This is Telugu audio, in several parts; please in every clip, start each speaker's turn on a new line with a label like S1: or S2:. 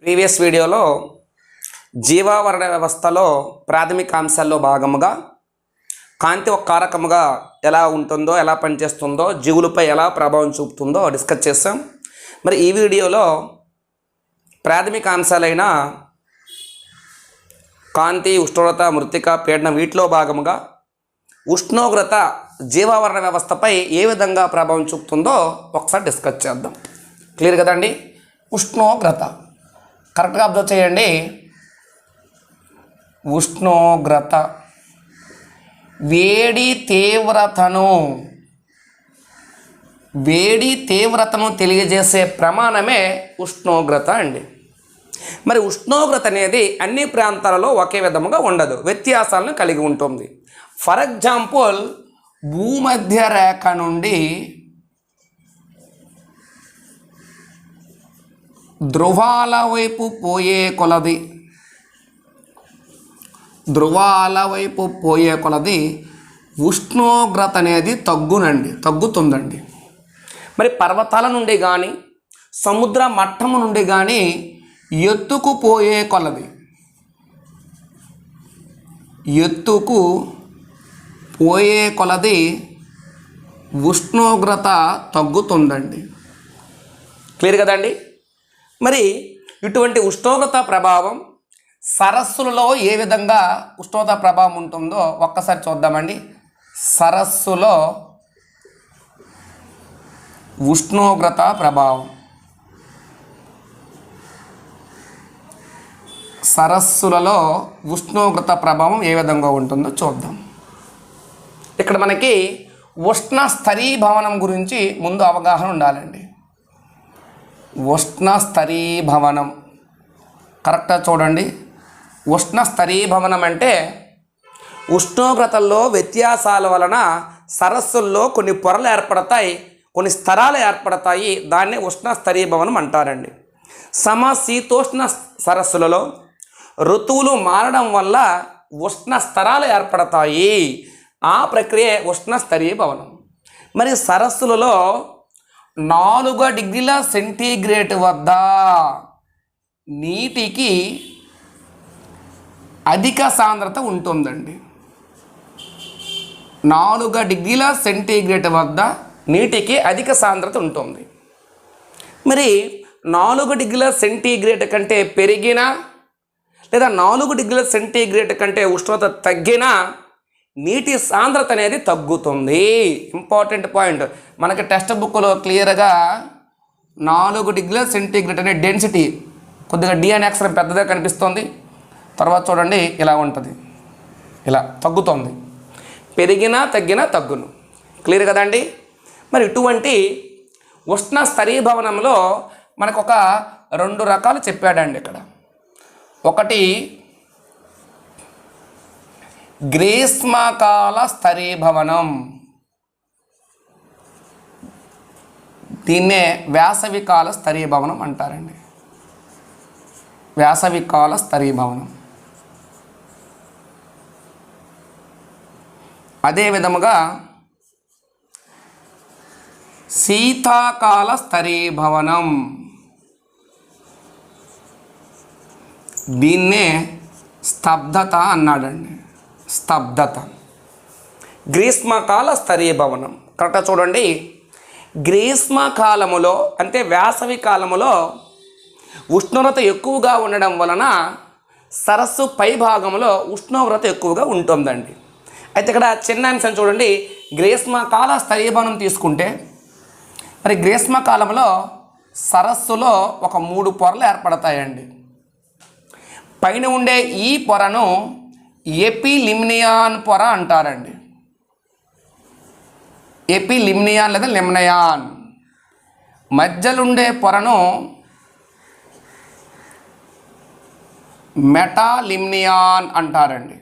S1: ప్రీవియస్ వీడియోలో జీవావరణ వ్యవస్థలో ప్రాథమిక అంశాల్లో భాగముగా కాంతి ఒక కారకముగా ఎలా ఉంటుందో, ఎలా పనిచేస్తుందో, జీవులపై ఎలా ప్రభావం చూపుతుందో డిస్కస్ చేసాం. మరి ఈ వీడియోలో ప్రాథమిక అంశాలైన కాంతి, ఉష్ణోగ్రత, మృత్తిక, పీడనం వీటిలో భాగముగా ఉష్ణోగ్రత జీవావరణ వ్యవస్థపై ఏ విధంగా ప్రభావం చూపుతుందో ఒకసారి డిస్కస్ చేద్దాం. క్లియర్ కదండి? ఉష్ణోగ్రత కరెక్ట్గా అబ్జర్వ్ చేయండి. ఉష్ణోగ్రత వేడి తీవ్రతను తెలియజేసే ప్రమాణమే ఉష్ణోగ్రత అండి. మరి ఉష్ణోగ్రత అనేది అన్ని ప్రాంతాలలో ఒకే విధముగా ఉండదు, వ్యత్యాసాలను కలిగి ఉంటుంది. ఫర్ ఎగ్జాంపుల్, భూమధ్య రేఖ నుండి ధ్రువాల వైపు పోయే కొలది ఉష్ణోగ్రత అనేది తగ్గుతుందండి. మరి పర్వతాల నుండి కానీ, సముద్ర మట్టము నుండి కానీ ఎత్తుకు పోయే కొలది ఉష్ణోగ్రత తగ్గుతుందండి. క్లియర్ కదండి? మరి ఇటువంటి ఉష్ణోగ్రత ప్రభావం సరస్సులలో ఏ విధంగా ఉష్ణోగ్రత ప్రభావం ఉంటుందో ఒక్కసారి చూద్దామండి. సరస్సులో ఉష్ణోగ్రత ప్రభావం, సరస్సులలో ఉష్ణోగ్రత ప్రభావం ఏ విధంగా ఉంటుందో చూద్దాం. ఇక్కడ మనకి ఉష్ణ స్థరీభవనం గురించి ముందు అవగాహన ఉండాలండి. ఉష్ణ స్థరీభవనం కరెక్ట్గా చూడండి. ఉష్ణ స్థరీభవనం అంటే ఉష్ణోగ్రతల్లో వ్యత్యాసాల వలన సరస్సుల్లో కొన్ని పొరలు ఏర్పడతాయి, కొన్ని స్థరాలు ఏర్పడతాయి. దాన్ని ఉష్ణ స్థరీభవనం అంటారండి. సమశీతోష్ణ సరస్సులలో ఋతువులు మారడం వల్ల ఉష్ణ స్థరాలు ఏర్పడతాయి. ఆ ప్రక్రియ ఉష్ణ స్థరీభవనం. మరి సరస్సులలో 4 డిగ్రీల సెంటీగ్రేడ్ వద్ద నీటికి అధిక సాంద్రత ఉంటుందండి. 4 డిగ్రీల సెంటీగ్రేడ్ వద్ద నీటికి అధిక సాంద్రత ఉంటుంది. మరి 4 డిగ్రీల సెంటీగ్రేడ్ కంటే పెరిగినా లేదా 4 డిగ్రీల సెంటీగ్రేడ్ కంటే ఉష్ణోగ్రత తగ్గినా నీటి సాంద్రత అనేది తగ్గుతుంది. Important point. మనకి టెక్స్ట్ బుక్లో క్లియర్గా 4 డిగ్రీల సెంటీగ్రేడ్ అనే డెన్సిటీ కొద్దిగా డి అనే అక్షరం పెద్దగా కనిపిస్తుంది. తర్వాత చూడండి ఇలా ఉంటుంది, ఇలా తగ్గుతుంది. పెరిగినా తగ్గినా తగ్గును. క్లియర్ కదండి? మరి ఇటువంటి ఉష్ణ స్థరీభవనంలో మనకు ఒక 2 రకాలు చెప్పాడండి ఇక్కడ. ఒకటి గ్రీష్మకాల స్థరీభవనం, దీన్నే వేసవికాల స్థరీభవనం అంటారండి. వేసవికాల స్థరీభవనం. అదే విధముగా శీతాకాల స్థరీభవనం, దీన్నే స్తబ్దత అన్నాడండి. స్తబ్దత. గ్రీష్మకాల స్థరీభవనం కరెక్ట్గా చూడండి. గ్రీష్మకాలములో అంటే వేసవి కాలములో ఉష్ణోగ్రత ఎక్కువగా ఉండడం వలన సరస్సు పై భాగంలో ఉష్ణోగ్రత ఎక్కువగా ఉంటుందండి. అయితే ఇక్కడ చిన్న అంశం చూడండి. గ్రీష్మకాల స్థరీభవనం తీసుకుంటే మరి గ్రీష్మకాలంలో సరస్సులో ఒక 3 పొరలు ఏర్పడతాయండి. పైన ఉండే ఈ పొరను ఎపిలిమ్నియాన్ పొర అంటారండి. ఎపిలిమ్నియాన్ లేదా లిమ్నయాన్. మధ్యలుండే పొరను మెటాలిమ్నియాన్ అంటారండి.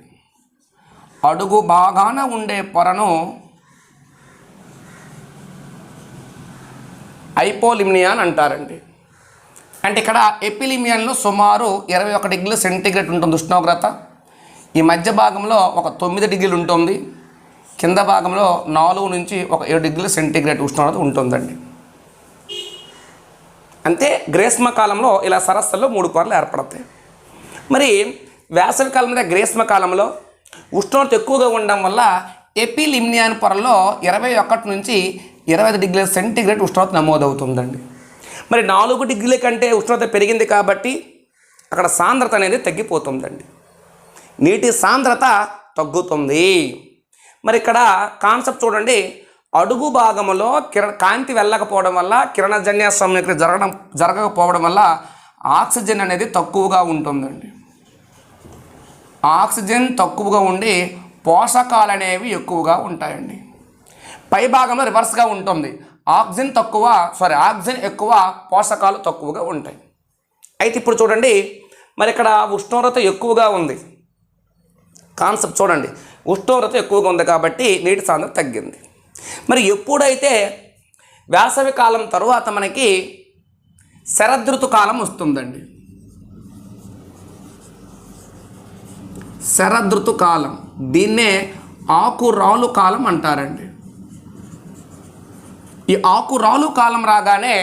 S1: అడుగు భాగాన ఉండే పొరను హైపోలిమ్నియాన్ అంటారండి. అంటే ఇక్కడ ఎపిలిమియన్లో సుమారు 21 డిగ్రీల సెంటీగ్రేడ్ ఉంటుంది ఉష్ణోగ్రత. ఈ మధ్య భాగంలో ఒక 9 డిగ్రీలు ఉంటుంది. కింద భాగంలో 4 నుంచి ఒక 7 డిగ్రీల సెంటీగ్రేడ్ ఉష్ణోగ్రత ఉంటుందండి. అంతే గ్రీష్మకాలంలో ఇలా సరస్సుల్లో 3 పొరలు ఏర్పడతాయి. మరి వేసవికాలం మీద గ్రీష్మకాలంలో ఉష్ణోగ్రత ఎక్కువగా ఉండడం వల్ల ఎపిలిమ్నియాన్ పొరలో 21 నుంచి 25 డిగ్రీల సెంటీగ్రేడ్ ఉష్ణోగ్రత నమోదవుతుందండి. మరి 4 డిగ్రీల కంటే ఉష్ణోగ్రత పెరిగింది కాబట్టి అక్కడ సాంద్రత అనేది తగ్గిపోతుందండి, నీటి సాంద్రత తగ్గుతుంది. మరి ఇక్కడ కాన్సెప్ట్ చూడండి, అడుగు భాగంలో కాంతి వెళ్ళకపోవడం వల్ల కిరణజన్య సమీకరణ జరగకపోవడం వల్ల ఆక్సిజన్ అనేది తక్కువగా ఉంటుందండి. ఆక్సిజన్ తక్కువగా ఉండి పోషకాలు అనేవి ఎక్కువగా ఉంటాయండి. పై భాగంలో రివర్స్గా ఉంటుంది, ఆక్సిజన్ ఎక్కువ, పోషకాలు తక్కువగా ఉంటాయి. అయితే ఇప్పుడు చూడండి, మరి ఇక్కడ ఉష్ణోగ్రత ఎక్కువగా ఉంది. కాన్సెప్ట్ చూడండి, ఉష్ణోగ్రత ఎక్కువగా ఉంది కాబట్టి నీటి సాంద్రత తగ్గింది. మరి ఎప్పుడైతే వేసవి కాలం తరువాత మనకి శరదృతుకాలం వస్తుందండి. శరదృతుకాలం, దీన్నే ఆకురాలు కాలం అంటారండి. ఈ ఆకురాలు కాలం రాగానే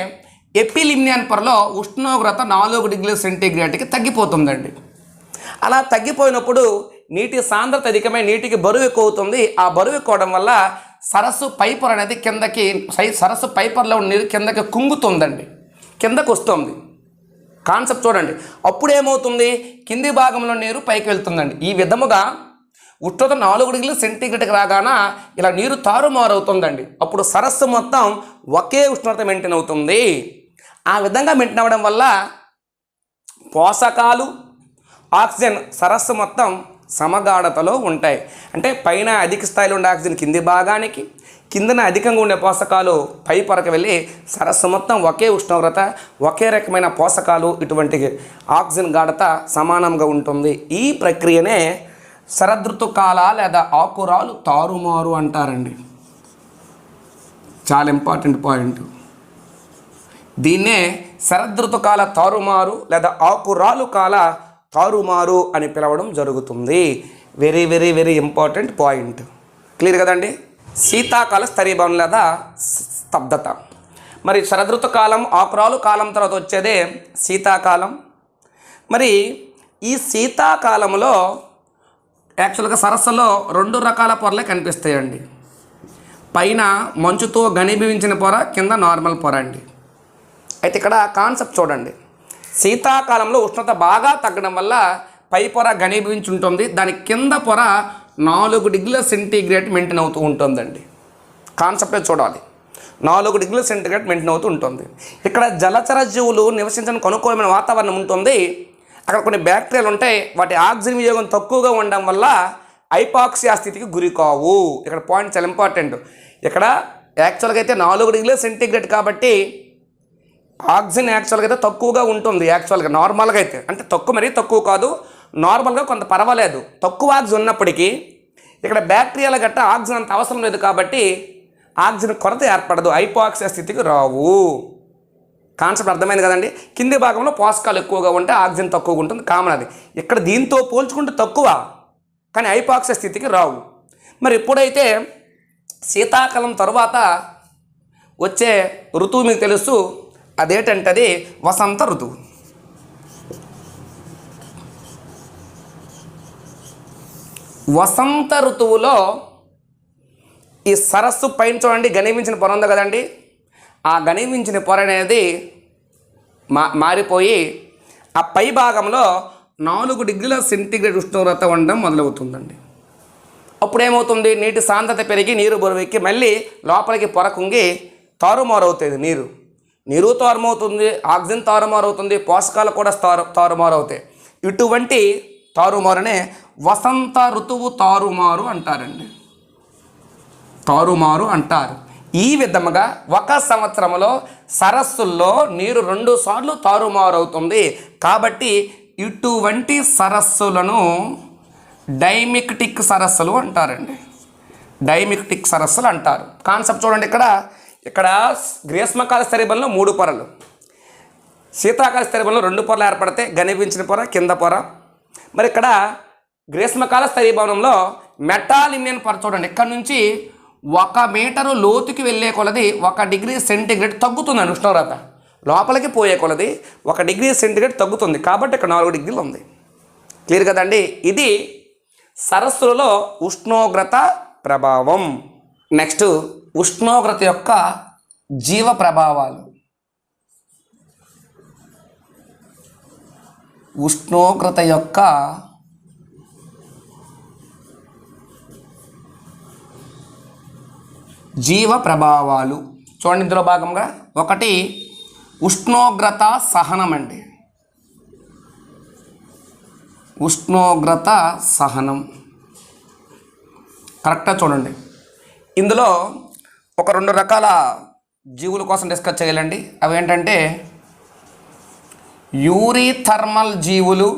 S1: ఎపిలిమ్నియాన్ పొరలో ఉష్ణోగ్రత 4 డిగ్రీల సెంటీగ్రేడ్కి తగ్గిపోతుందండి. అలా తగ్గిపోయినప్పుడు నీటి సాంద్రత అధికమై నీటికి బరువు ఎక్కువ అవుతుంది. ఆ బరువు ఎక్కువడం వల్ల సరస్సు పైపొర అనేది సరస్సు పైపొరలో నీరు కిందకి కుంగుతుందండి, కిందకు వస్తుంది. కాన్సెప్ట్ చూడండి, అప్పుడు ఏమవుతుంది, కింది భాగంలో నీరు పైకి వెళ్తుందండి. ఈ విధముగా ఉష్ణోగ్రత 4 డిగ్రీల సెంటీగ్రేడ్కి రాగానే ఇలా నీరు తారుమారవుతుందండి. అప్పుడు సరస్సు మొత్తం ఒకే ఉష్ణోగ్రత మెయింటైన్ అవుతుంది. ఆ విధంగా మెయింటైన్ అవ్వడం వల్ల పోషకాలు, ఆక్సిజన్ సరస్సు మొత్తం సమగాఢతలో ఉంటాయి. అంటే పైన అధిక స్థాయిలో ఉండే ఆక్సిజన్ కింది భాగానికి, కిందన అధికంగా ఉండే పోషకాలు పై పొరకు వెళ్ళి సరస్సు మొత్తం ఒకే ఉష్ణోగ్రత, ఒకే రకమైన పోషకాలు, ఇటువంటి ఆక్సిజన్ గాఢత సమానంగా ఉంటుంది. ఈ ప్రక్రియనే శరదృతుకాల లేదా ఆకురాలు తారుమారు అంటారండి. చాలా ఇంపార్టెంట్ పాయింట్. దీన్నే శరదృతుకాల తారుమారు లేదా ఆకురాలు కాల తారుమారు అని పిలవడం జరుగుతుంది. Very very very important point. Clear కదండి. శీతాకాల స్తరీభవనం లేదా స్తబ్దత. మరి శరదృతుకాలం, ఆకురాలు కాలం తర్వాత వచ్చేదే శీతాకాలం. మరి ఈ శీతాకాలంలో యాక్చువల్గా సరస్సులో 2 రకాల పొరలే కనిపిస్తాయండి. పైన మంచుతో ఘనీభవించిన పొర, కింద నార్మల్ పొర అండి. అయితే ఇక్కడ కాన్సెప్ట్ చూడండి, శీతాకాలంలో ఉష్ణోగ్రత బాగా తగ్గడం వల్ల పై పొర ఘనీభవించి ఉంటుంది, దాని కింద పొర 4 డిగ్రీల సెంటీగ్రేడ్ మెయింటైన్ అవుతూ ఉంటుందండి. కాన్సెప్టే చూడాలి, 4 డిగ్రీల సెంటీగ్రేడ్ మెయింటైన్ అవుతూ ఉంటుంది. ఇక్కడ జలచర జీవులు నివసించడానికి అనుకూలమైన వాతావరణం ఉంటుంది. అక్కడ కొన్ని బ్యాక్టీరియాలు ఉంటాయి, వాటి ఆక్సిజన్ వినియోగం తక్కువగా ఉండడం వల్ల హైపాక్సియా స్థితికి గురి కావు. ఇక్కడ పాయింట్ చాలా ఇంపార్టెంట్. ఇక్కడ యాక్చువల్గా అయితే 4 డిగ్రీల సెంటీగ్రేడ్ కాబట్టి ఆక్సిజన్ యాక్చువల్గా అయితే తక్కువగా ఉంటుంది. యాక్చువల్గా నార్మల్గా అయితే, అంటే మరీ తక్కువ కాదు, నార్మల్గా కొంత పర్వాలేదు. తక్కువ ఆక్సిజన్ ఉన్నప్పటికీ ఇక్కడ బ్యాక్టీరియాల గట్ట ఆక్సిజన్ అంత అవసరం లేదు కాబట్టి ఆక్సిజన్ కొరత ఏర్పడదు, హైపాక్సియా స్థితికి రావు. కాన్సెప్ట్ అర్థమైంది కదండి. కింది భాగంలో పోషకాలు ఎక్కువగా ఉంటే ఆక్సిజన్ తక్కువగా ఉంటుంది, కామన్ అది. ఇక్కడ దీంతో పోల్చుకుంటే తక్కువ, కానీ హైపాక్సియా స్థితికి రావు. మరి ఎప్పుడైతే శీతాకాలం తర్వాత వచ్చే ఋతువు మీకు తెలుసు, అదేంటంటే అది వసంత ఋతువు. వసంత ఋతువులో ఈ సరస్సు పైన చూడండి ఘనీభవించిన పొర ఉంది కదండి, ఆ ఘనీభవించిన పొర అనేది మారిపోయి ఆ పై భాగంలో 4 డిగ్రీల సెంటీగ్రేడ్ ఉష్ణోగ్రత ఉండడం మొదలవుతుందండి. అప్పుడు ఏమవుతుంది, నీటి సాంద్రత పెరిగి నీరు బరువెక్కి మళ్ళీ లోపలికి పొర కుంగి తారుమారవుతుంది. నీరు తారుమవుతుంది, ఆక్సిజన్ తారుమారవుతుంది, పోషకాలు కూడా తారుమారవుతాయి. ఇటువంటి తారుమారునే వసంత ఋతువు తారుమారు అంటారండి. తారుమారు అంటారు. ఈ విధముగా ఒక సంవత్సరంలో సరస్సుల్లో నీరు 2 సార్లు తారుమారవుతుంది. కాబట్టి ఇటువంటి సరస్సులను డైమిక్టిక్ సరస్సులు అంటారండి. డైమిక్టిక్ సరస్సులు అంటారు. కాన్సెప్ట్ చూడండి, ఇక్కడ గ్రీష్మకాల స్తరీభవనంలో 3 పొరలు, శీతాకాల స్తరీభవనంలో 2 పొరలు ఏర్పడితే ఘనీభవించిన పొర, కింద పొర. మరి ఇక్కడ గ్రీష్మకాల స్తరీభవనంలో మెటాలిమియన్ పొర చూడండి, ఇక్కడ నుంచి 1 మీటరు లోతుకి వెళ్ళే కొలది 1 డిగ్రీ సెంటీగ్రేడ్ తగ్గుతుందండి ఉష్ణోగ్రత. లోపలికి పోయే కొలది 1 డిగ్రీ సెంటీగ్రేడ్ తగ్గుతుంది, కాబట్టి ఇక్కడ 4 డిగ్రీలు ఉంది. క్లియర్ కదండి. ఇది సరస్సులలో ఉష్ణోగ్రత ప్రభావం. నెక్స్ట్ ఉష్ణోగ్రత యొక్క జీవ ప్రభావాలు. ఉష్ణోగ్రత యొక్క జీవ ప్రభావాలు చూడండి. ఇందులో భాగంగా 1 ఉష్ణోగ్రత సహనం అండి. ఉష్ణోగ్రత సహనం కరెక్ట్గా చూడండి. ఇందులో ఒక 2 రకాల జీవుల కోసం డిస్కస్ చేయాలండి. అవి ఏంటంటే యూరిథర్మల్ జీవులు,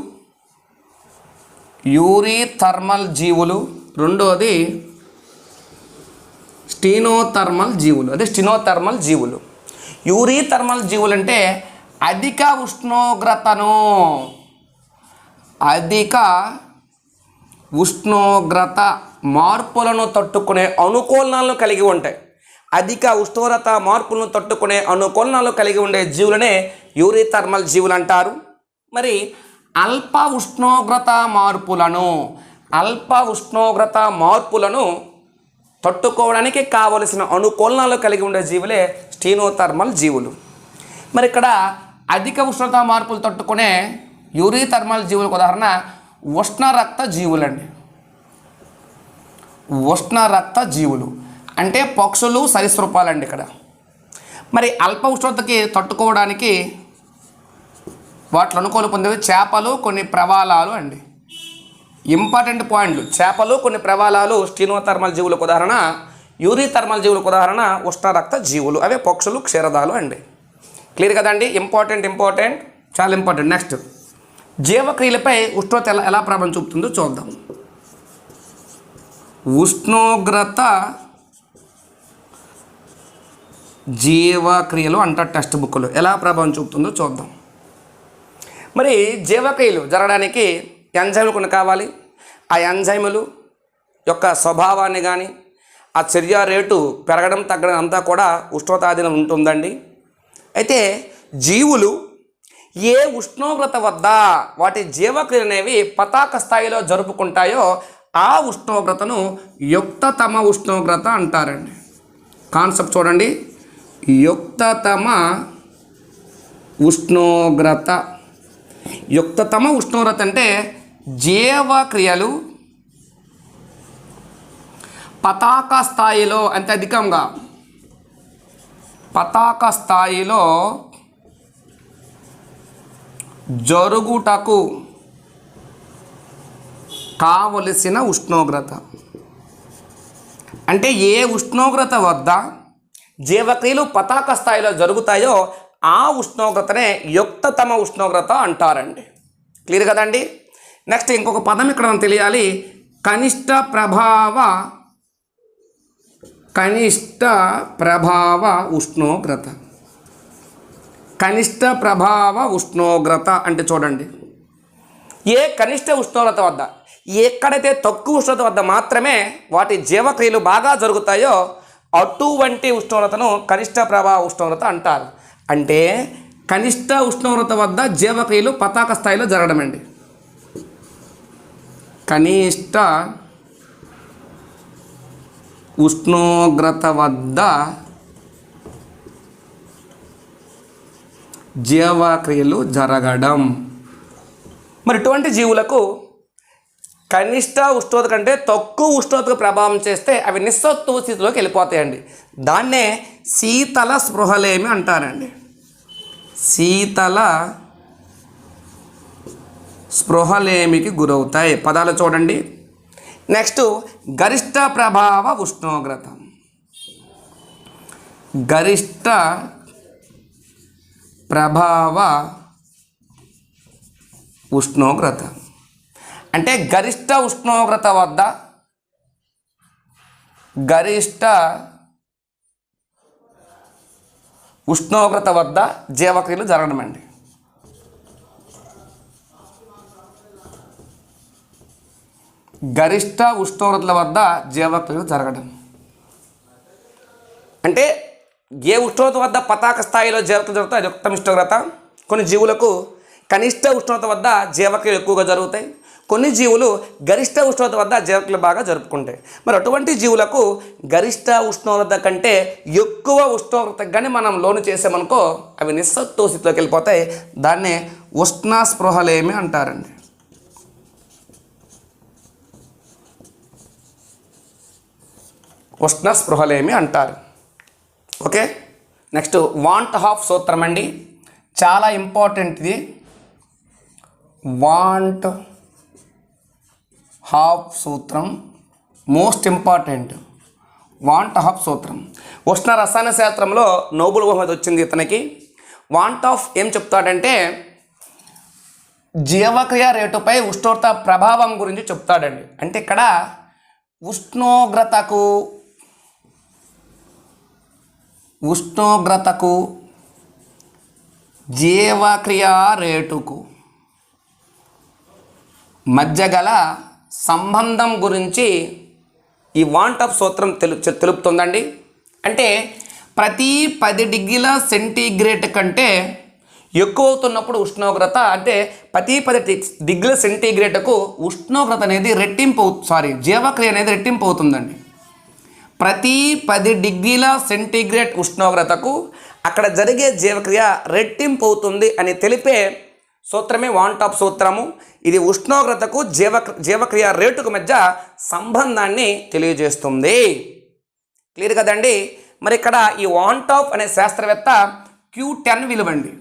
S1: రెండోది స్టీనోథర్మల్ జీవులు. యూరిథర్మల్ జీవులు అంటే అధిక ఉష్ణోగ్రత మార్పులను తట్టుకునే అనుకూలనాలను కలిగి ఉంటాయి. అధిక ఉష్ణోగ్రత మార్పులను తట్టుకునే అనుకూలనాలు కలిగి ఉండే జీవులనే యూరిథర్మల్ జీవులు అంటారు. మరి అల్ప ఉష్ణోగ్రత మార్పులను తట్టుకోవడానికి కావలసిన అనుకూలనాలు కలిగి ఉండే జీవులే స్టీనోథర్మల్ జీవులు. మరి ఇక్కడ అధిక ఉష్ణోగ్రత మార్పులు తట్టుకునే యూరిథర్మల్ జీవులకు ఉదాహరణ ఉష్ణరక్త జీవులు అంటే పక్షులు, సరీసృపాలండి ఇక్కడ. మరి అల్ప ఉష్ణోగ్రతకి తట్టుకోవడానికి వాటిలో అనుకూల పొందేవి చేపలు, కొన్ని ప్రవాలాలు అండి. ఇంపార్టెంట్ పాయింట్లు. చేపలు, కొన్ని ప్రవాలాలు స్టీనోథర్మల్ జీవులకు ఉదాహరణ. యూరిథర్మల్ జీవులకు ఉదాహరణ ఉష్ణరక్త జీవులు, అవే పక్షులు, క్షీరదాలు అండి. క్లియర్ కదండి. ఇంపార్టెంట్, చాలా ఇంపార్టెంట్. నెక్స్ట్ జీవక్రియలపై ఉష్ణోగ్రత ఎలా ప్రభావం చూపుతుందో చూద్దాం. ఉష్ణోగ్రత జీవక్రియలు అంటారు టెక్స్ట్ బుక్లో. ఎలా ప్రభావం చూపుతుందో చూద్దాం. మరి జీవక్రియలు జరగడానికి ఎంజైములు కొన్ని కావాలి. ఆ ఎంజైములు యొక్క స్వభావాన్ని కానీ ఆ చర్య రేటు పెరగడం తగ్గడం అంతా కూడా ఉష్ణోగ్రతాధీనం ఉంటుందండి. అయితే జీవులు ఏ ఉష్ణోగ్రత వద్ద వాటి జీవక్రియలు అనేవి పతాక స్థాయిలో జరుపుకుంటాయో ఆ ఉష్ణోగ్రతను యుక్తతమ ఉష్ణోగ్రత అంటారండి. కాన్సెప్ట్ చూడండి. యుక్తతమ ఉష్ణోగ్రత అంటే జీవక్రియలు పతాక స్థాయిలో అంటే అధికంగా పతాక స్థాయిలో జరుగుటకు కావలసిన ఉష్ణోగ్రత. అంటే ఏ ఉష్ణోగ్రత వద్ద జీవక్రియలు పతాక స్థాయిలో జరుగుతాయో ఆ ఉష్ణోగ్రతనే యుక్తతమ ఉష్ణోగ్రత అంటారండి. క్లియర్ కదండి. నెక్స్ట్ ఇంకొక పదం ఇక్కడ మనం తెలియాలి. కనిష్ట ప్రభావ ఉష్ణోగ్రత. కనిష్ట ప్రభావ ఉష్ణోగ్రత అంటే చూడండి, ఏ కనిష్ట ఉష్ణోగ్రత వద్ద, ఎక్కడైతే తక్కువ ఉష్ణోగ్రత వద్ద మాత్రమే వాటి జీవక్రియలు బాగా జరుగుతాయో అటువంటి ఉష్ణోగ్రతను కనిష్ట ప్రభావ ఉష్ణోగ్రత అంటారు. అంటే కనిష్ట ఉష్ణోగ్రత వద్ద జీవక్రియలు పతాక స్థాయిలో జరగడం అండి. కనిష్ట ఉష్ణోగ్రత వద్ద జీవక్రియలు జరగడం. మరి ఇటువంటి జీవులకు కనిష్ట ఉష్ణోగ్రత కంటే తక్కువ ఉష్ణోగ్రతకు ప్రభావం చేస్తే అవి నిస్సత్తువ స్థితిలోకి వెళ్ళిపోతాయండి. దాన్నే శీతల స్పృహలేమి అంటారండి. శీతల స్పృహలేమికి గురవుతాయి. పదాలు చూడండి. నెక్స్ట్ గరిష్ట ప్రభావ ఉష్ణోగ్రత. గరిష్ట ప్రభావ ఉష్ణోగ్రత అంటే గరిష్ట ఉష్ణోగ్రత వద్ద జీవక్రియలు జరగడం అండి. గరిష్ట ఉష్ణోగ్రతల వద్ద జీవక్రియలు జరగడం అంటే ఏ ఉష్ణోగ్రత వద్ద పతాక స్థాయిలో జీవక్రియలు జరుగుతాయి అది ఉత్తమ ఉష్ణోగ్రత. కొన్ని జీవులకు కనిష్ట ఉష్ణోగ్రత వద్ద జీవక్రియలు ఎక్కువగా జరుగుతాయి, కొన్ని జీవులు గరిష్ట ఉష్ణోగ్రత వద్ద జీవక్రియలు బాగా జరుపుకుంటాయి. మరి అటువంటి జీవులకు గరిష్ట ఉష్ణోగ్రత కంటే ఎక్కువ ఉష్ణోగ్రతకు కానీ మనం లోను చేసామనుకో అవి నిస్సత్వ స్థితిలోకి వెళ్ళిపోతాయి. దాన్నే ఉష్ణ స్పృహలేమి అంటారండి. ఉష్ణ స్పృహలేమి అంటారు. ఓకే, నెక్స్ట్ వాంట్ హాఫ్ సూత్రం అండి, చాలా ఇంపార్టెంట్ ఇది. వాంట్ హాఫ్ సూత్రం మోస్ట్ ఇంపార్టెంట్. వాంట్ హాఫ్ సూత్రం ఉష్ణ రసాయన శాస్త్రంలో నోబెల్ బహుమతి వచ్చింది ఇతనికి. వాంట్ ఆఫ్ ఏం చెప్తాడంటే జీవక్రియ రేటుపై ఉష్ణోగ్రత ప్రభావం గురించి చెప్తాడండి. అంటే ఇక్కడ ఉష్ణోగ్రతకు జీవక్రియ రేటుకు మధ్య గల సంబంధం గురించి ఈ వాంట్ ఆఫ్ సూత్రం తెలుపుతుందండి. అంటే ప్రతి 10 డిగ్రీల సెంటీగ్రేడ్ కంటే ఎక్కువ అవుతున్నప్పుడు ఉష్ణోగ్రత, అంటే ప్రతి 10 డిగ్రీల సెంటీగ్రేడ్కు ఉష్ణోగ్రత అనేది జీవక్రియ అనేది రెట్టింపు అవుతుందండి. ప్రతి 10 డిగ్రీల సెంటీగ్రేడ్ ఉష్ణోగ్రతకు అక్కడ జరిగే జీవక్రియ రెట్టింపు అవుతుంది అని తెలిపే సూత్రమే వాంట్ ఆఫ్ సూత్రము. ఇది ఉష్ణోగ్రతకు జీవక్రియ రేటుకు మధ్య సంబంధాన్ని తెలియజేస్తుంది. క్లియర్ కదండి. మరి ఇక్కడ ఈ వాంట్ ఆఫ్ అనే శాస్త్రవేత్త Q10 విలువండి.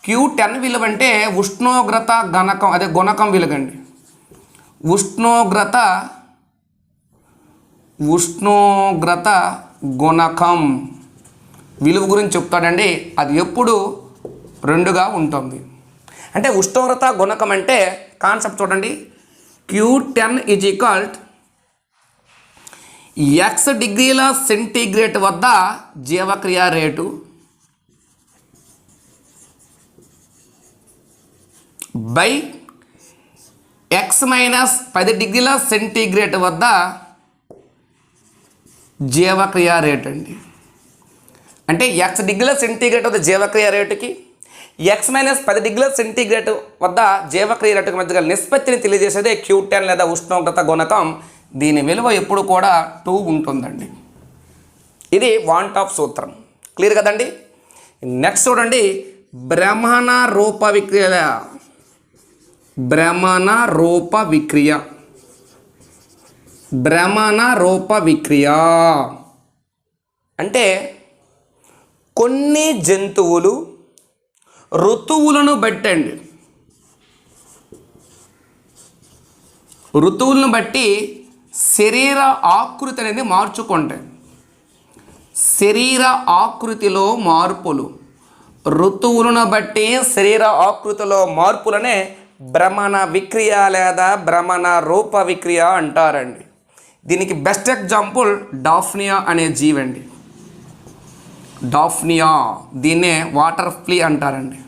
S1: Q10 విలువ అంటే ఉష్ణోగ్రత గణకం, అదే గుణకం విలువండి. ఉష్ణోగ్రత గుణకం విలువ గురించి చెప్తాడండి. అది ఎప్పుడు 2గా ఉంటుంది. అంటే ఉష్ణోగ్రత గుణకం అంటే కాన్సెప్ట్ చూడండి. Q10 ఈజ్ ఈక్వల్ x డిగ్రీల సెంటీగ్రేడ్ వద్ద జీవక్రియ రేటు బై x మైనస్ 10 డిగ్రీల సెంటీగ్రేడ్ వద్ద జీవక్రియ రేటు అండి. అంటే x డిగ్రీల సెంటీగ్రేడ్ వద్ద జీవక్రియ రేటుకి x మైనస్ 10 డిగ్రీల సెంటీగ్రేడ్ వద్ద జీవక్రియ రేటుకి మధ్య గల నిష్పత్తిని తెలియజేసేదే Q10 లేదా ఉష్ణోగ్రత గుణకం. దీని విలువ ఎప్పుడు కూడా 2 ఉంటుందండి. ఇది వాంట్ ఆఫ్ సూత్రం. క్లియర్ కదండి. నెక్స్ట్ చూడండి, భ్రమణ రూప విక్రియ అంటే కొన్ని జంతువులు ఋతువులను బట్టి శరీర ఆకృతి అనేది మార్చుకుంటాయి. శరీర ఆకృతిలో మార్పులు, ఋతువులను బట్టి శరీర ఆకృతిలో మార్పులనే భ్రమణ విక్రియ లేదా భ్రమణ రూప విక్రియ అంటారండి. దీనికి బెస్ట్ ఎగ్జాంపుల్ డాఫ్నియా అనే జీవండి. డాఫ్నియా, దీన్నే వాటర్ ఫ్లీ అంటారండి.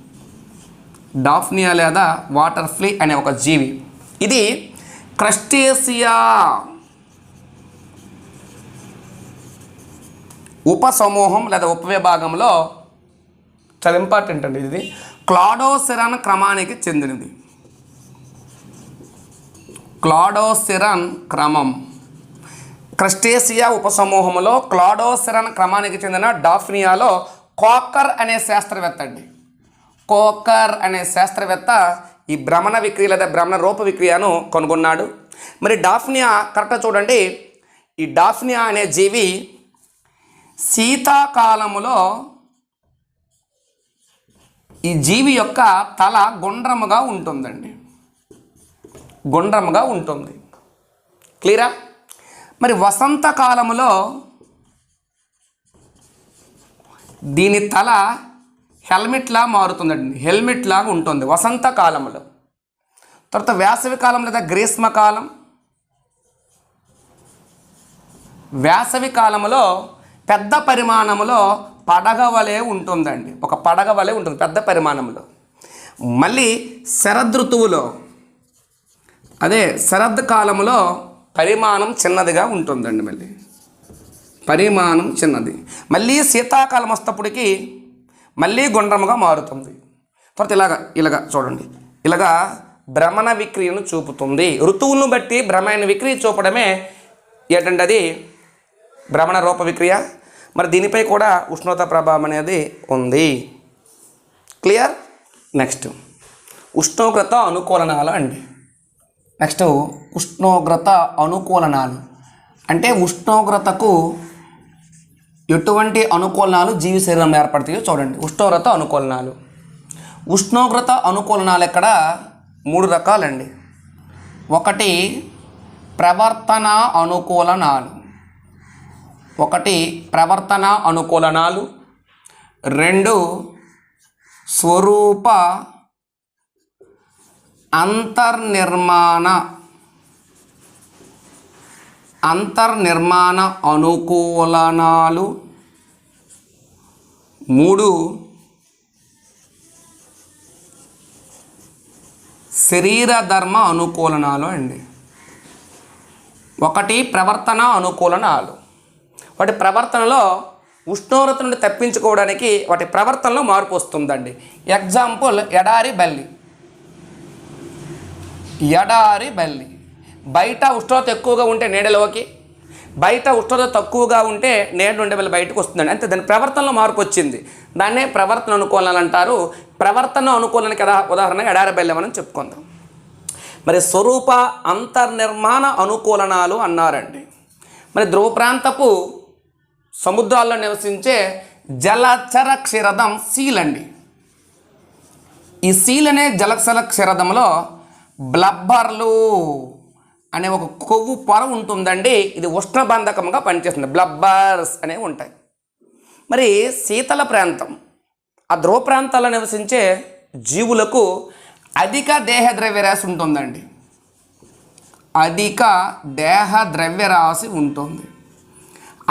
S1: డాఫ్నియా లేదా వాటర్ ఫ్లీ అనే ఒక జీవి. ఇది క్రస్టేసియా ఉపసమూహం లేదా ఉపవిభాగంలో చాలా ఇంపార్టెంట్ అండి. ఇది క్లాడోసెరన్ క్రమానికి చెందినది. క్లాడోసెరన్ క్రమం, క్రస్టేసియా ఉపసమూహంలో క్లాడోసెరన్ క్రమానికి చెందిన డాఫ్నియాలో కోకర్ అనే శాస్త్రవేత్త అండి. కోకర్ అనే శాస్త్రవేత్త ఈ భ్రమణ విక్రియ లేదా భ్రమణ రూప విక్రియను కనుగొన్నాడు. మరి డాఫ్నియా కరెక్ట్గా చూడండి. ఈ డాఫ్నియా అనే జీవి శీతాకాలములో ఈ జీవి యొక్క తల గుండ్రముగా ఉంటుందండి. గుండ్రముగా ఉంటుంది. క్లియరా? మరి వసంతకాలములో దీని తల హెల్మెట్లా మారుతుందండి. హెల్మెట్ లాగా ఉంటుంది వసంతకాలంలో. తర్వాత వేసవి కాలం లేదా గ్రీష్మకాలం, వేసవి కాలంలో పెద్ద పరిమాణంలో పడగ వలె ఉంటుందండి. ఒక పడగ వలె ఉంటుంది పెద్ద పరిమాణంలో. మళ్ళీ శరదృతువులో, అదే శరద్ కాలంలో పరిమాణం చిన్నదిగా ఉంటుందండి. మళ్ళీ పరిమాణం చిన్నది. మళ్ళీ శీతాకాలం వస్తప్పటికి మళ్ళీ గుండ్రముగా మారుతుంది. తర్వాత ఇలాగా చూడండి, ఇలాగా భ్రమణ విక్రియను చూపుతుంది. ఋతువులను బట్టి భ్రమణ విక్రియ చూపడమే ఏంటంటే అది భ్రమణ రూప విక్రియ. మరి దీనిపై కూడా ఉష్ణోగ్రత ప్రభావం అనేది ఉంది. క్లియర్? నెక్స్ట్ ఉష్ణోగ్రత అనుకూలనాలు అండి. నెక్స్ట్ ఉష్ణోగ్రత అనుకూలనాలు అంటే ఉష్ణోగ్రతకు ఎటువంటి అనుకూలనాలు జీవి శరీరంలో ఏర్పడతాయో చూడండి. ఉష్ణోగ్రత అనుకూలనాలు. ఉష్ణోగ్రత అనుకూలనాలు ఇక్కడ 3 రకాలండి. ఒకటి ప్రవర్తన అనుకూలనాలు, 2 స్వరూప అంతర్నిర్మాణ అనుకూలనాలు, 3 శరీర ధర్మ అనుకూలనాలు అండి. ఒకటి ప్రవర్తన అనుకూలనాలు. వాటి ప్రవర్తనలో ఉష్ణోగ్రత నుండి తప్పించుకోవడానికి వాటి ప్రవర్తనలో మార్పు వస్తుందండి. ఎగ్జాంపుల్ ఎడారి బల్లి. బయట ఉష్ణోగ్రత ఎక్కువగా ఉంటే నీడలోకి, బయట ఉష్ణోగ్రత తక్కువగా ఉంటే నీడ నుండి వెళ్ళి బయటకు వస్తుందండి. అంతే, దాని ప్రవర్తనలో మార్పు వచ్చింది. దాన్నే ప్రవర్తన అనుకూలనాలు అంటారు. ప్రవర్తన అనుకూలనానికి ఉదాహరణగా ఎడారి బల్లి మనం చెప్పుకుందాం. మరి స్వరూప అంతర్నిర్మాణ అనుకూలనాలు అన్నారండి. మరి ధ్రువ ప్రాంతపు సముద్రాల్లో నివసించే జలచర క్షీరదం సీల్ అండి. ఈ సీల్ అనే జలచర క్షీరదంలో బ్లబ్బర్లు అనే ఒక కొవ్వు పొర ఉంటుందండి. ఇది ఉష్ణబంధకంగా పనిచేస్తుంది. బ్లబ్బర్స్ అనేవి ఉంటాయి. మరి శీతల ప్రాంతం, ఆ ధ్రువ ప్రాంతాల్లో నివసించే జీవులకు అధిక దేహ ద్రవ్యరాశి ఉంటుందండి. అధిక దేహ ద్రవ్యరాశి ఉంటుంది.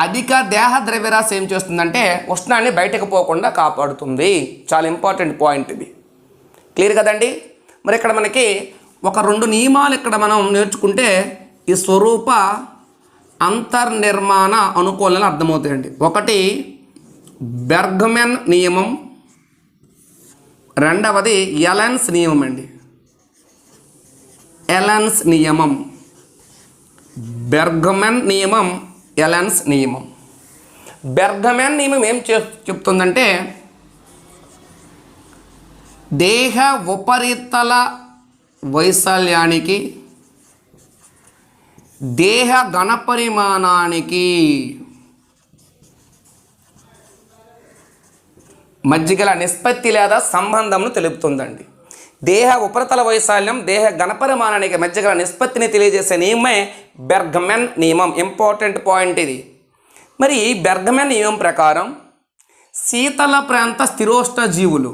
S1: అధిక దేహ ద్రవ్యరాశి ఏం చేస్తుందంటే ఉష్ణాన్ని బయటకు పోకుండా కాపాడుతుంది. చాలా ఇంపార్టెంట్ పాయింట్ ఇది. క్లియర్ కదండి? మరి ఇక్కడ మనకి ఒక 2 నియమాలు ఇక్కడ మనం నేర్చుకుంటే ఈ స్వరూప అంతర్నిర్మాణ అనుకూలనాలు అర్థమవుతాయండి. ఒకటి బెర్గ్మెన్ నియమం, రెండవది ఎలన్స్ నియమం అండి. ఎలన్స్ నియమం, బెర్గ్మెన్ నియమం, ఎలన్స్ నియమం. బెర్గ్మెన్ నియమం ఏం చెప్తుందంటే దేహ ఉపరితల వైశాల్యానికి, దేహ ఘనపరిమాణానికి మధ్యగల నిష్పత్తి లేదా సంబంధంను తెలుపుతుందండి. దేహ ఉపరితల వైశాల్యం, దేహ ఘనపరిమాణానికి మధ్యగల నిష్పత్తిని తెలియజేసే నియమే బెర్గ్మెన్ నియమం. ఇంపార్టెంట్ పాయింట్ ఇది. మరి బెర్గ్మెన్ నియమం ప్రకారం శీతల ప్రాంత స్థిరోష్ణ జీవులు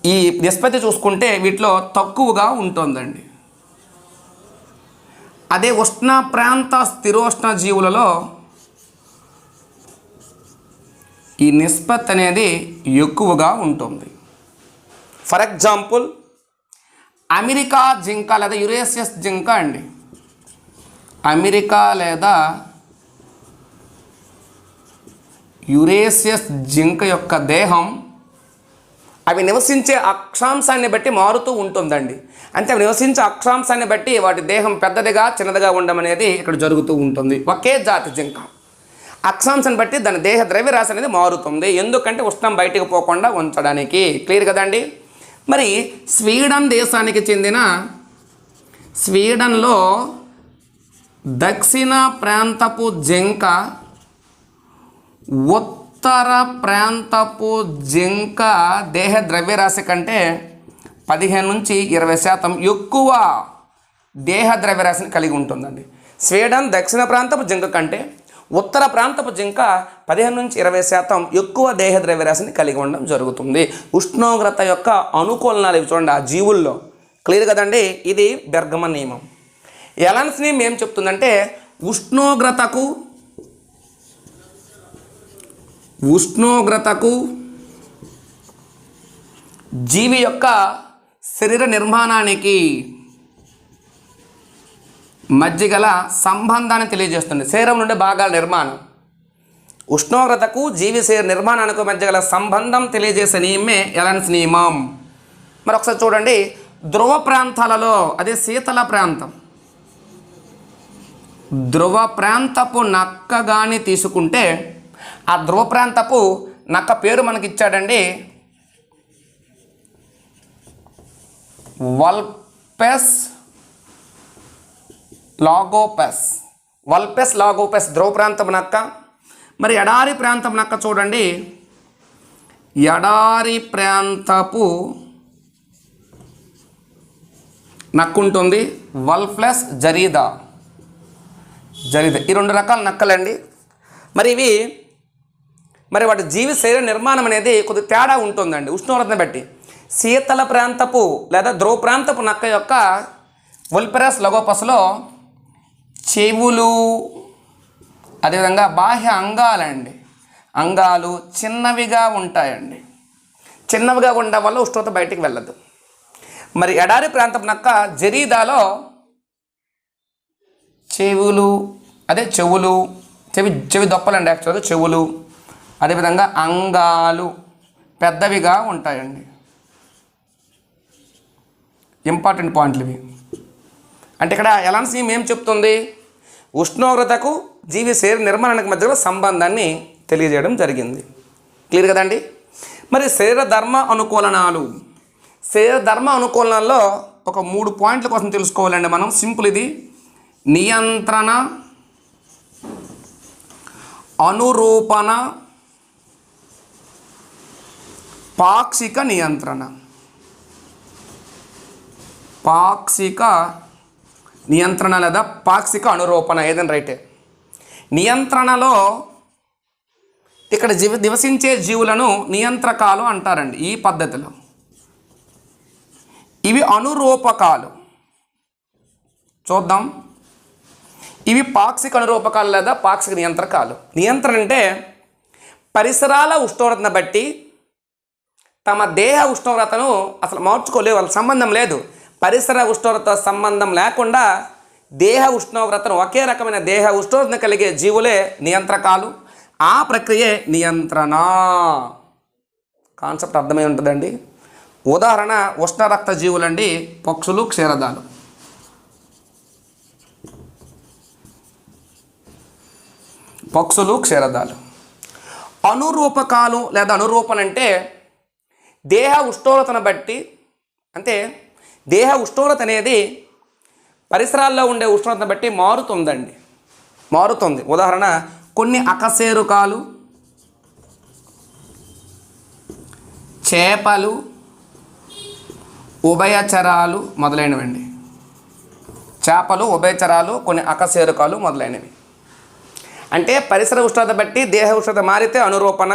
S1: ఈ నిష్పత్తి చూసుకుంటే వీటిలో తక్కువగా ఉంటుందండి. అదే ఉష్ణ ప్రాంత స్థిరోష్ణ జీవులలో ఈ నిష్పత్తి అనేది ఎక్కువగా ఉంటుంది. ఫర్ ఎగ్జాంపుల్ అమెరికా జింక లేదా యురేసియస్ జింక అండి. అమెరికా లేదా యురేసియస్ జింక యొక్క దేహం అవి నివసించే అక్షాంశాన్ని బట్టి మారుతూ ఉంటుందండి. అంటే అవి నివసించే అక్షాంశాన్ని బట్టి వాటి దేహం పెద్దదిగా చిన్నదిగా ఉండడం అనేది ఇక్కడ జరుగుతూ ఉంటుంది. ఒకే జాతి జింక అక్షాంశాన్ని బట్టి దాని దేహ ద్రవ్యరాశి అనేది మారుతుంది. ఎందుకంటే ఉష్ణం బయటకు పోకుండా ఉంచడానికి. క్లియర్ కదండి? మరి స్వీడన్ దేశానికి చెందిన స్వీడన్లో దక్షిణ ప్రాంతపు జింక ఉత్తర ప్రాంతపు జింక దేహ ద్రవ్యరాశి కంటే 15 నుంచి 20% ఎక్కువ దేహ ద్రవ్యరాశిని కలిగి ఉంటుందండి. స్వీడన్ దక్షిణ ప్రాంతపు జింక కంటే ఉత్తర ప్రాంతపు జింక 15 నుంచి 20% ఎక్కువ దేహ ద్రవ్యరాశిని కలిగి ఉండడం జరుగుతుంది. ఉష్ణోగ్రత యొక్క అనుకూలనాలు ఇవి చూడండి ఆ జీవుల్లో. క్లియర్ కదండి? ఇది బెర్గ్మెన్ నియమం. ఎలన్స్ నియమం ఏం చెప్తుందంటే ఉష్ణోగ్రతకు జీవి యొక్క శరీర నిర్మాణానికి మధ్య గల సంబంధాన్ని తెలియజేస్తుంది. శరీరం నుండి భాగాల నిర్మాణం, ఉష్ణోగ్రతకు జీవి శరీర నిర్మాణానికి మధ్య గల సంబంధం తెలియజేసే నియమే ఎలన్స్ నియమం. మరి ఒకసారి చూడండి, ధ్రువ ప్రాంతాలలో, అదే శీతల ప్రాంతం, ధ్రువ ప్రాంతపు నక్క కానీ తీసుకుంటే ఆ ధ్రువ ప్రాంతపు నక్క పేరు మనకి ఇచ్చాడండి, వల్పెస్ లాగోపెస్. వల్పెస్ లాగోపెస్ ధ్రువ ప్రాంతపు నక్క. మరి ఎడారి ప్రాంతపు నక్క చూడండి, ఎడారి ప్రాంతపు నక్క ఉంటుంది, వల్ప్లస్ జరీదా. ఈ 2 రకాల నక్కలండి. మరి ఇవి మరి వాటి జీవి శరీర నిర్మాణం అనేది కొద్ది తేడా ఉంటుందండి ఉష్ణోగ్రతను బట్టి. శీతల ప్రాంతపు లేదా ధ్రువ ప్రాంతపు నక్క యొక్క వల్పెరస్ లగోపస్లో చెవులు, అదేవిధంగా బాహ్య అంగాలండి, అంగాలు చిన్నవిగా ఉంటాయండి. చిన్నవిగా ఉండడం వల్ల ఉష్ణోగ్రత బయటికి వెళ్ళదు. మరి ఎడారి ప్రాంతపు నక్క జరీదాలో చెవులు, అదే చెవులు, చెవి దొప్పలండి యాక్చువల్గా చెవులు, అదేవిధంగా అంగాలు పెద్దవిగా ఉంటాయండి. ఇంపార్టెంట్ పాయింట్లు ఇవి. అంటే ఇక్కడ ఎలాన్స్ నియమం ఏం చెప్తుంది? ఉష్ణోగ్రతకు జీవి శరీర నిర్మాణానికి మధ్యలో సంబంధాన్ని తెలియజేయడం జరిగింది. క్లియర్ కదండి. మరి శరీర ధర్మ అనుకూలనాలు, శరీర ధర్మ అనుకూలనాల్లో ఒక 3 పాయింట్ల కోసం తెలుసుకోవాలండి మనం. సింపుల్ ఇది. నియంత్రణ, అనురూపణ, పాక్షిక నియంత్రణ. పాక్షిక నియంత్రణ లేదా పాక్షిక అనురూపణ, ఏదైనా రైటే. నియంత్రణలో ఇక్కడ నివసించే జీవులను నియంత్రకాలు అంటారండి ఈ పద్ధతిలో. ఇవి అనురూపకాలు. చూద్దాం. ఇవి పాక్షిక అనురూపకాలు లేదా పాక్షిక నియంత్రకాలు. నియంత్రణ అంటే పరిసరాల ఉష్ణోగ్రతను బట్టి తమ దేహ ఉష్ణోగ్రతను అసలు మార్చుకోలేవు, వాళ్ళ సంబంధం లేదు. పరిసర ఉష్ణోగ్రత సంబంధం లేకుండా దేహ ఉష్ణోగ్రతను, ఒకే రకమైన దేహ ఉష్ణోగ్రతను కలిగే జీవులే నియంత్రకాలు. ఆ ప్రక్రియే నియంత్రణ. కాన్సెప్ట్ అర్థమై ఉంటుందండి. ఉదాహరణ ఉష్ణ రక్త జీవులండి, పక్షులు, క్షీరదాలు. పక్షులు, క్షీరదాలు. అనురూపకాలు లేదా అనురూపణ అంటే దేహ ఉష్ణోగ్రతను బట్టి, అంటే దేహ ఉష్ణోగ్రత అనేది పరిసరాల్లో ఉండే ఉష్ణోగ్రతను బట్టి మారుతుందండి, మారుతుంది. ఉదాహరణ కొన్ని అకశేరుకాలు, చేపలు, ఉభయచరాలు మొదలైనవండి. చేపలు, ఉభయచరాలు, కొన్ని అకశేరుకాలు మొదలైనవి. అంటే పరిసర ఉష్ణోగ్రత బట్టి దేహ ఉష్ణోగ్రత మారితే అనురూపణ,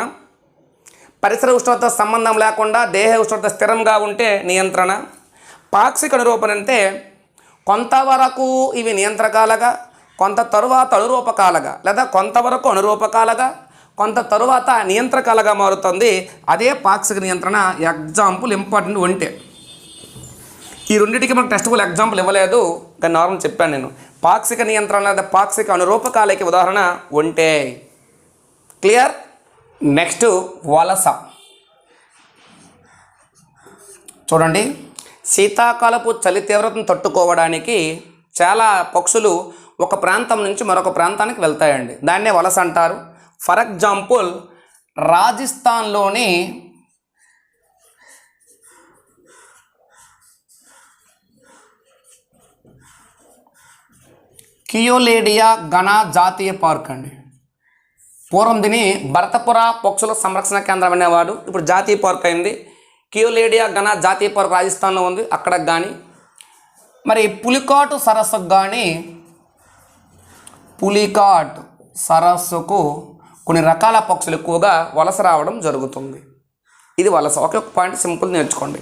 S1: పరిసర ఉష్ణోగ్రత సంబంధం లేకుండా దేహ ఉష్ణోగ్రత స్థిరంగా ఉంటే నియంత్రణ. పాక్షిక అనురూపణ అంటే కొంతవరకు ఇవి నియంత్రకాలుగా, కొంత తరువాత అనురూపకాలుగా, లేదా కొంతవరకు అనురూపకాలుగా, కొంత తరువాత నియంత్రకాలుగా మారుతుంది. అదే పాక్షిక నియంత్రణ. ఎగ్జాంపుల్ ఇంపార్టెంట్ ఒంటె. ఈ రెండింటికి మనకు టెస్ట్ బుల్ ఎగ్జాంపుల్ ఇవ్వలేదు, కానీ నార్మల్ చెప్పాను నేను. పాక్షిక నియంత్రణ లేదా పాక్షిక అనురూపకాలకి ఉదాహరణ ఒంటె. క్లియర్. నెక్స్ట్ వలస. చూడండి, శీతాకాలపు చలి తీవ్రతను తట్టుకోవడానికి చాలా పక్షులు ఒక ప్రాంతం నుంచి మరొక ప్రాంతానికి వెళ్తాయండి. దాన్నే వలస అంటారు. ఫర్ ఎగ్జాంపుల్ రాజస్థాన్లోని కియోలేడియా గనా జాతీయ పార్క్ అండి. పూర్వం దీని భరతపుర పక్షుల సంరక్షణ కేంద్రం అనేవాడు, ఇప్పుడు జాతీయ పార్క్ అయింది. కియోలేడియా గనా జాతీయ పార్క్ రాజస్థాన్లో ఉంది, అక్కడికి కానీ. మరి పులికాటు సరస్సుకు కానీ, పులికాట్ సరస్సుకు కొన్ని రకాల పక్షులు ఎక్కువగా వలస రావడం జరుగుతుంది. ఇది వలస. ఒకే ఒక పాయింట్ సింపుల్ నేర్చుకోండి.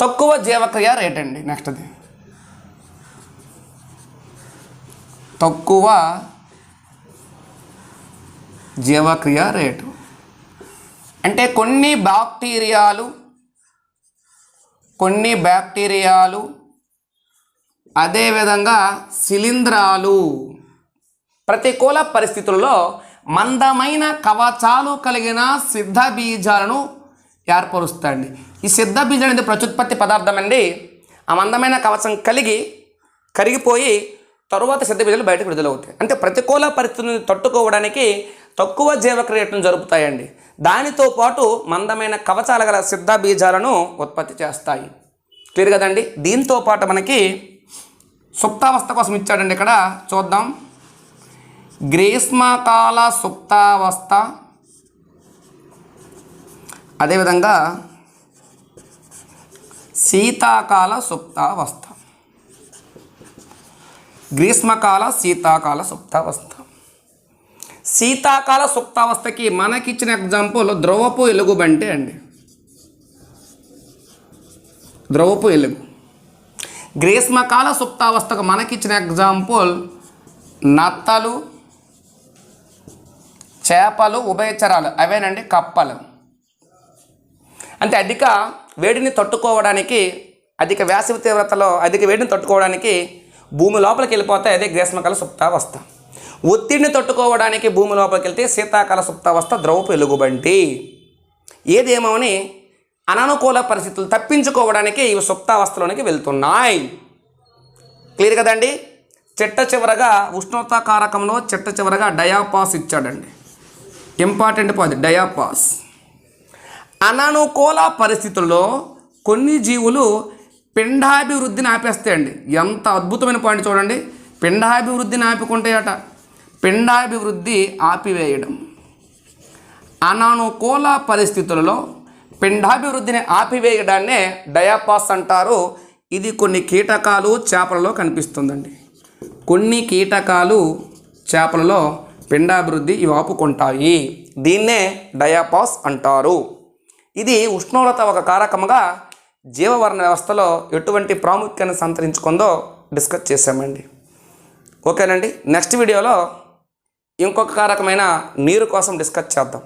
S1: తక్కువ జీవక్రియ రేట్ అండి. నెక్స్ట్ది తక్కువ జీవక్రియ రేటు. అంటే కొన్ని బ్యాక్టీరియాలు అదేవిధంగా శిలీంధ్రాలు. ప్రతికూల పరిస్థితుల్లో మందమైన కవచాలు కలిగిన సిద్ధ బీజాలను ఏర్పరుస్తాయండి. ఈ సిద్ధ బీజాలు అనేది ప్రత్యుత్పత్తి పదార్థం అండి. ఆ మందమైన కవచం కరిగిపోయి తరువాత సిద్ధ బీజాలు బయటకు విడుదలవుతాయి. అంటే ప్రతికూల పరిస్థితులను తట్టుకోవడానికి తక్కువ జీవక్రియలను జరుపుతాయండి. దానితో పాటు మందమైన కవచాల గల సిద్ధ బీజాలను ఉత్పత్తి చేస్తాయి. క్లియర్ కదండి. దీంతో పాటు మనకి సుప్తావస్థ కోసం ఇచ్చాడండి. ఇక్కడ చూద్దాం. గ్రీష్మకాల సుప్తావస్థ, అదేవిధంగా శీతాకాల సుప్తావస్థ. గ్రీష్మకాల శీతాకాల సుప్తావస్థ. శీతాకాల సుప్తావస్థకి మనకిచ్చిన ఎగ్జాంపుల్ ద్రవపు ఎలుగుబంటి అండి. ద్రవపు ఎలుగు. గ్రీష్మకాల సుప్తావస్థకు మనకిచ్చిన ఎగ్జాంపుల్ నత్తలు, చేపలు, ఉభయచరాలు అవేనండి, కప్పలు. అంటే అధిక వేడిని తట్టుకోవడానికి, అధిక వేసవి తీవ్రతలో అధిక వేడిని తట్టుకోవడానికి భూమి లోపలికి వెళ్ళిపోతే అదే గ్రీష్మకాల సుప్తావస్థ. ఒత్తిడిని తట్టుకోవడానికి భూమి లోపలికి వెళ్తే శీతాకాల సుప్తావస్థ, ద్రవపు ఎలుగుబంటి. ఏదేమోని అననుకూల పరిస్థితులు తప్పించుకోవడానికి ఇవి సుప్తావస్థలోనికి వెళ్తున్నాయి. క్లియర్ కదండి. చిట్ట చివరగా ఉష్ణోగ్రత కారకంలో చిట్ట చివరగా డయాపాస్ ఇచ్చాడండి. Important point డయాపాస్. అననుకూల పరిస్థితుల్లో కొన్ని జీవులు పిండాభివృద్ధిని ఆపేస్తాయండి. ఎంత అద్భుతమైన పాయింట్ చూడండి. పిండాభివృద్ధిని ఆపుకుంటాయట. పిండాభివృద్ధి ఆపివేయడం. అననుకూల పరిస్థితులలో పిండాభివృద్ధిని ఆపివేయడాన్నే డయాపాస్ అంటారు. ఇది కొన్ని కీటకాలు, చేపలలో కనిపిస్తుందండి. కొన్ని కీటకాలు, చేపలలో పిండాభివృద్ధి ఇవి ఆపుకుంటాయి. దీన్నే డయాపాస్ అంటారు. ఇది ఉష్ణోగ్రత ఒక కారకముగా జీవవర్ణ వ్యవస్థలో ఎటువంటి ప్రాముఖ్యాన్ని సంతరించుకుందో డిస్కస్ చేసామండి. ఓకేనండి. నెక్స్ట్ వీడియోలో ఇంకొక కారకమైన నీరు కోసం డిస్కస్ చేద్దాం.